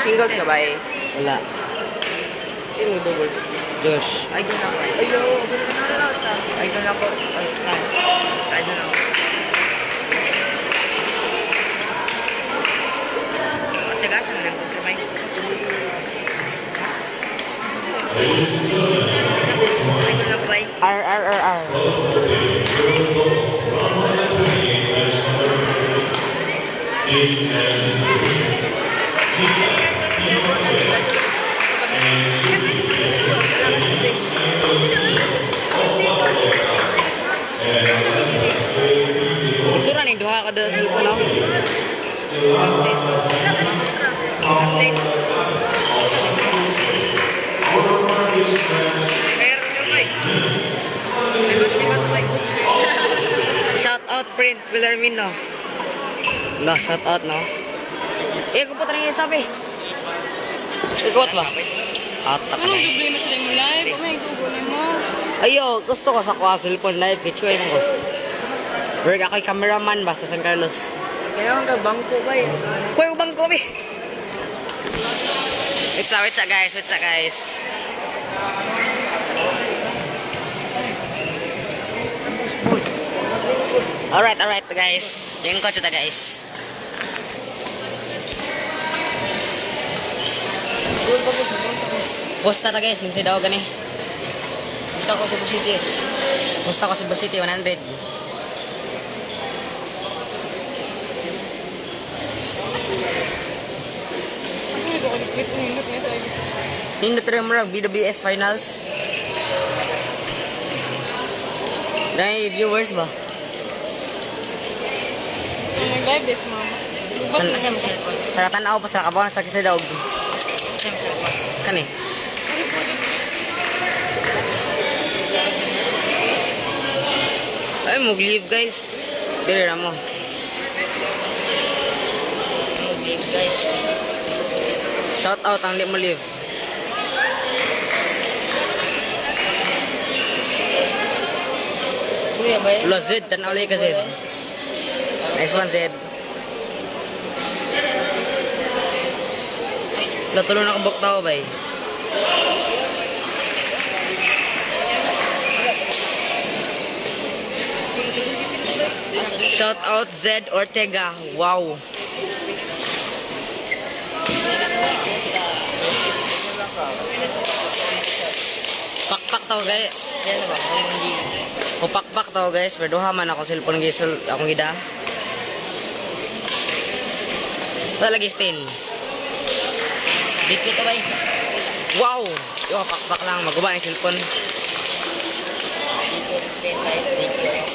Singles ka ba eh? Wala. Sino doubles? Josh. Ay, doon ako. Ayo, gusto na lang ta. Ay, doon ako. Ay, Lance. Ay, doon ako. At tigasan na lang kung kamay. Ay, doon ako ba eh? R. Gusto na ning duha ka doon sa cellphone ako. Last date. Shout out Prince Villarmino. No, shout out no. Eh, kung po tayo sabi. Ikot ba? Atak na. Problema sa mo live, may gugunin mo. Ayo, gusto ko sa kuha cellphone live. Kichuin ko. Bird, ako'y cameraman ba sa San Carlos? Kailangan ka bangko ba eh? Kuya, ubang ko, be. What's up, guys? Alright, guys. Yung kotse ta, guys. Doon pa po sa bus. Posta ta, guys. Minsan daw gani. Gusto ko sa Busiti. Posta ko sa Busiti, 100. Ano ito? Kalikit mo hinot niya sa iyo. Nindot rin mo rin, BWF Finals. Dahil viewers ba? Nag-live this, mama. Ba't Kasi mo cellphone. Tara, tanaw pa sa kabawan sa kisa daw. Kasi mo cellphone. Kani? Ay, mag-leave guys. Dili na mo. Mag-leave guys. Shout out ang di mo leave. Kuya ba yan? Lo, Zed. Tanaw ulit ka, Zed. Nice one, Zed. Sila tulo na kabok tao ba eh. Shout out Zed Ortega. Wow. Pakpak tao guys. O pakpak tao guys. Pero duha man ako cellphone gisol akong gida. Wala lagi stain. Dito ito ba eh? Wow. Yo pakpak lang maguba ang cellphone. Dito stand by. Dito.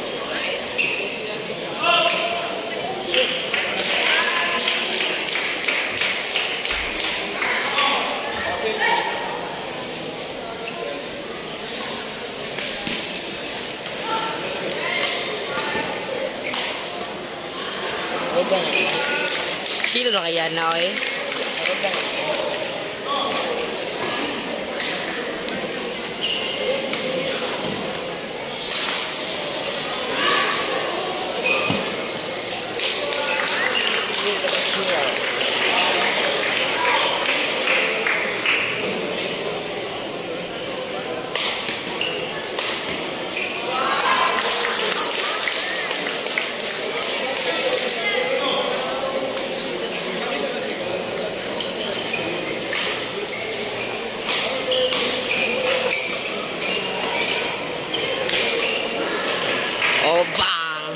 Chill na kaya na oy. Oh bang.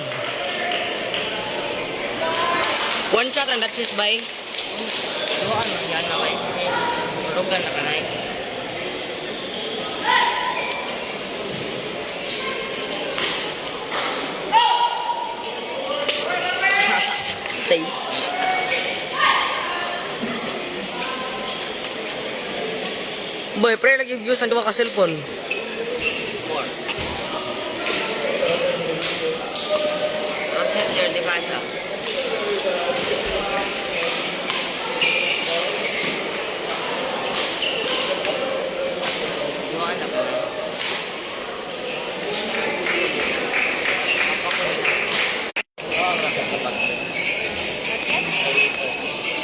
One shot and that's his bay. Doon yan na ba eh? Rugan na ka na eh. Tay. Boy, pre lagi views ang duha ka cellphone. Set your device up. Doon na ba?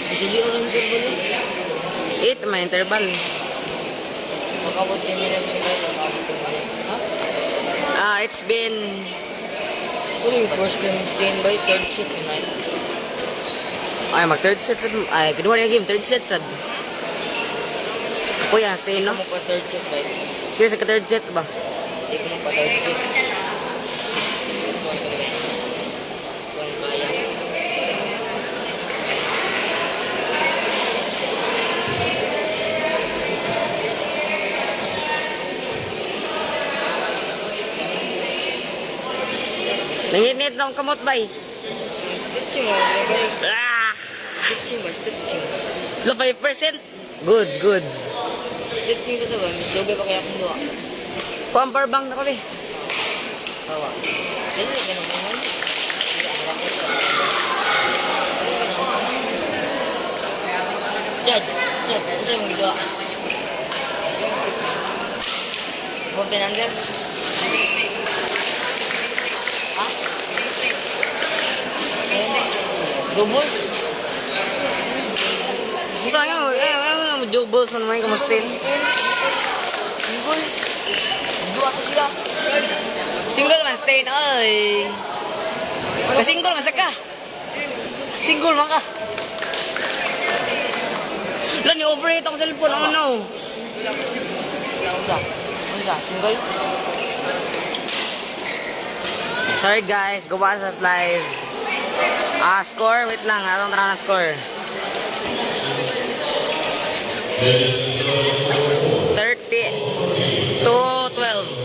Hindi orange ba? may interval. Magkabot 10 minutes nila, magkabot 10 minutes. Ha? It's been... Uy, first game is 10 by third set tonight. Ay, mag-third set sad. Ay, kedua na yung game, third set sad. Kuya, stay no? Ikaw mo pa third set ba? Sige, sa ka-third set ba? Hindi ko mo pa third set. Kung kaya. Nangit-nit na ang kamot bay. Stitching mo, ba? Ah! Stitching ba? Stitching. Lo 5%. Goods. Stitching sa ito ba? Mas dobe pa kaya akong duwa. Pumper bank na kami. Tawa. Dili ka na naman. Judge, ito yung duwa. 1400? Ha? Double? Sayang, doubles na naman kamustin. Double? Dua to sila. Single man, stay na. Ay. Ka-single man, saka. Single man ka. Lan, ni-overheat ako sa cellphone. Oh no. Unsa? Single? Sorry guys, gawa sa live. Score, wait lang. Atong tara na score. 30-12.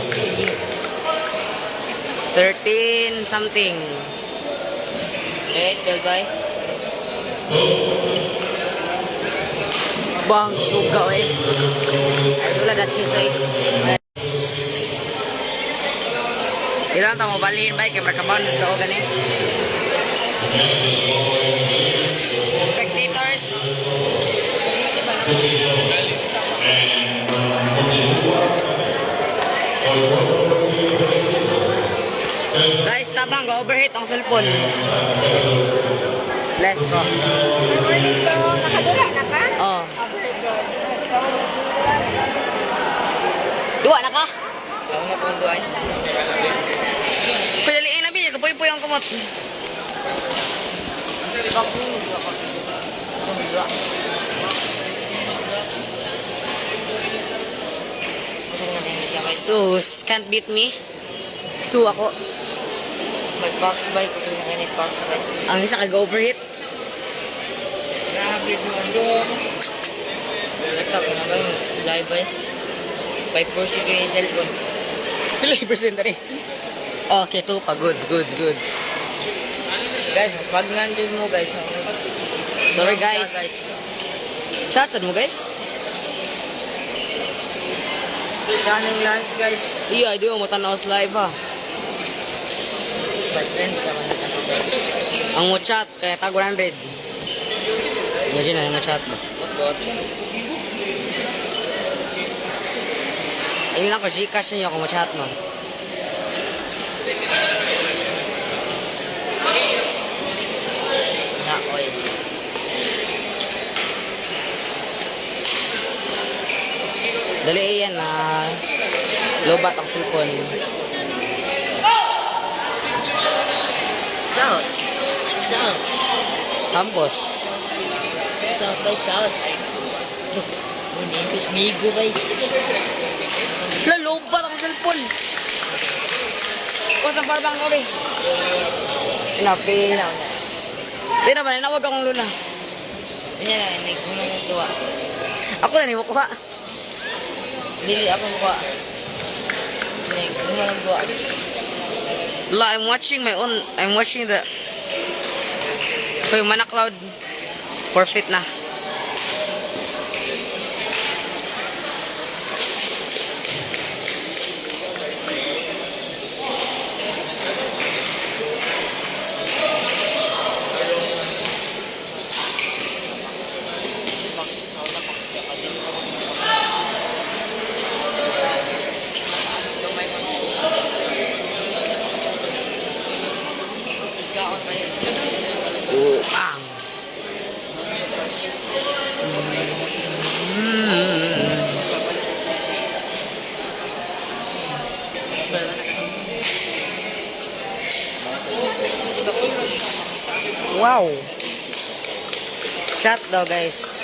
kg. 13 something. Okay, 12 by? Bang, suga eh. Ay, wala dat cheese eh. Ilan tao mo balihin ba? Kaya markabahan sa daw gani. Spectators. Guys, tabang go overheat ang cellphone. Let's go. Nakadala na ka? Oh. Okay, good. Dua na ka? Ako na pong duay. Piliin na biya, kapoy-poy ang kamot. Ibang sino mo dua ka? Itong dua. Gusto ko na din siya kay Sus, can't beat me. 2 ako. may box bike. Gusto ko na kayo box bike. Ang isa kay go overheat. Grabe yung doon. Laptop na ba yung live ba yun? 5% ko yung cellphone. Pilay percent na rin. Okay, 2 pa. Goods. Guys, pag nandun mo guys. Sorry guys. Chatsan mo guys? Shining lands guys. Iya, di mo matanaw sa live ha. But friends, sama na kami guys. Ang mo chat, kaya tag 100. Imagine na yung chat mo. What? Ini lang ko, Gcash niya kung ma-chat mo. Na, oy. Dali yan na lobat ang cellphone. South. Campus. South by South. Unimpis migo bay. Lobat ang cellphone. Kung saan parang ko be? Sinapin. Di naman, nawag akong luna. Yan na, may kuno ng tuwa. Ako na ni mo kuha. Dili ako kuha. May kuno ng tuwa. La, I'm watching the Mana Cloud forfeit na. Wow. Chat daw guys.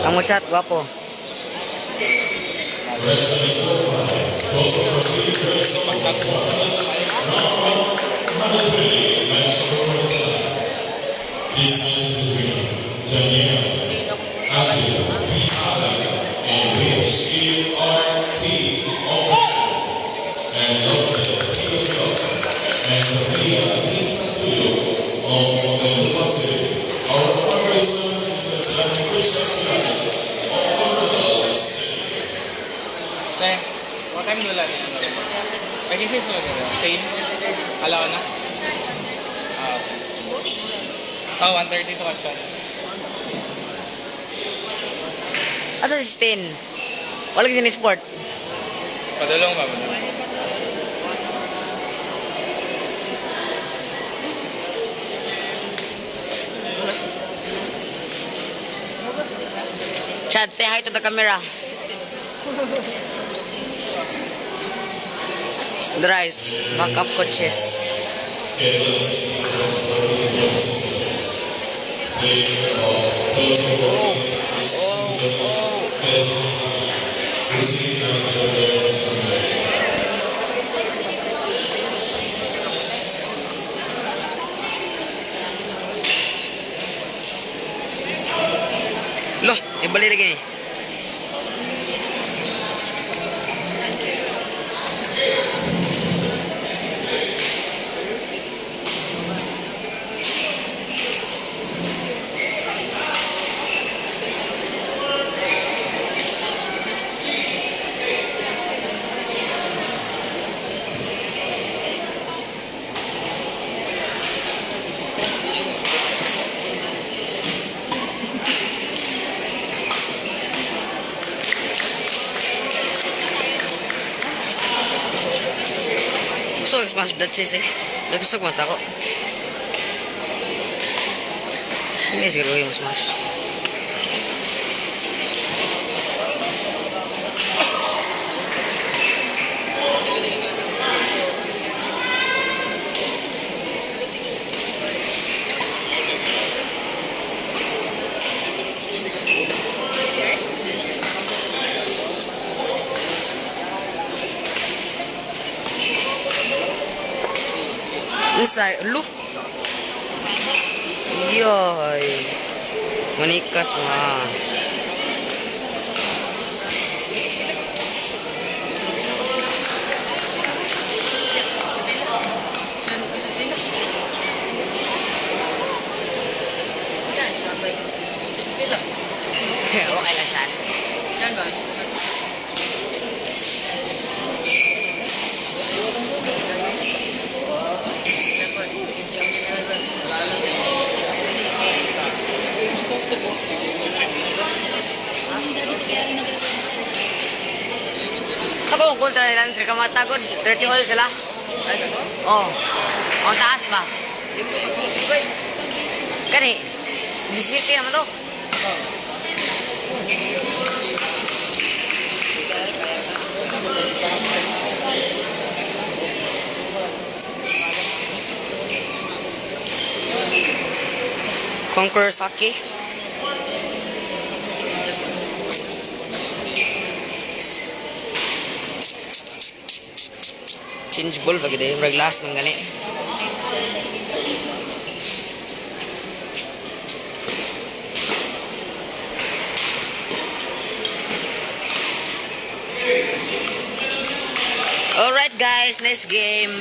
Kamu chat guwapo. Teh, what time dulu ni? Pagi sih sudah ada. Stay. Ala na. Ah. Oh, 1:30 to Watson. Asa si Stin? Wala kasi ni sport. Padulong ba? Padulong. Chad, say hi to the camera. Drives, backup coaches. Loh, ibalik lagi. Gusto ko smash that cheese eh. Nagusog man sa ako. Hindi siguro yung smash. Inside, lu. Yoy. Manikas mah. Okay lang siya. Saan ba? Ako, kontra nila sila kamatagod. 30 all sila. Ay, ito? Oh. Ang taas ba? Kani, 17 naman to. Conqueror Saki. Change ball bagi deh, bergelas nang gani. Alright guys, next game.